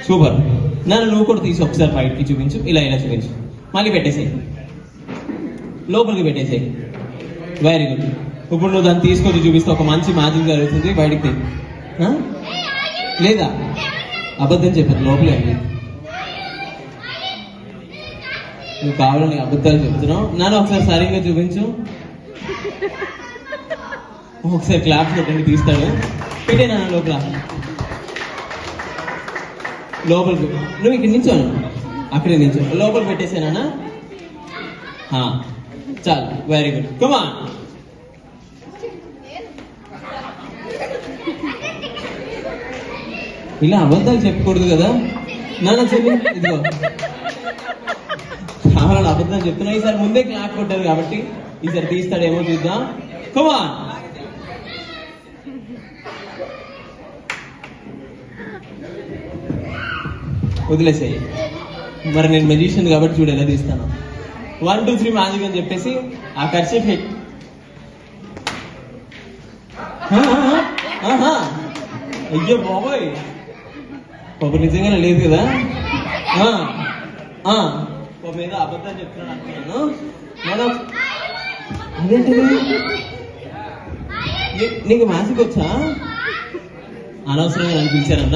Super. నన్ను నువ్వు కూడా తీసి ఒకసారి బయటికి చూపించు. ఇలా ఇలా చూపించు. మళ్ళీ పెట్టేసేయి, లోపలికి పెట్టేసేయి. Very good. ఇప్పుడు నువ్వు దాన్ని తీసుకొచ్చి చూపిస్తే ఒక మంచి మ్యాజిక్ జరుగుతుంది. బయటికి లేదా అబద్ధం చెప్పారు లోపలే. నువ్వు కావాలని అబద్ధాలు చెప్తున్నావు. నన్ను ఒకసారి సరిగ్గా చూపించు. ఒకసారి క్లాప్స్ కొట్టండి. తీస్తాడు. పెట్టే నాన్న లోపల. లోపలికి నువ్వు ఇక్కడ నించోను, అక్కడే నించో. లోపల పెట్టేసానా? చాలు. Very good. కమా. ఇలా అబద్ధాలు చెప్పకూడదు కదా నాన్న. చెల్లి ఇదిగో కావాలని అబద్ధాలు చెప్తున్నా. ఈసారి ముందే క్లాప్ కొట్టారు కాబట్టి ఈసారి తీస్తాడేమో చూద్దాం. కమా. వదిలేసేయి. మరి నేను మెజిషియన్ కాబట్టి చూడు ఎలా తీస్తాను. 1 2 3 మ్యాజిక్ అని చెప్పేసి ఆ కర్చీఫ్ హిట్. అయ్యో బాబోయ్, పాప నిజంగానే లేదు కదా. పాప మీద అబద్ధాలు చెప్తున్నాను అనుకున్నాను. మేడం అదేంటిది, నీకు మ్యాజిక్ వచ్చా? అనవసరంగా నన్ను పిలిచారన్నా.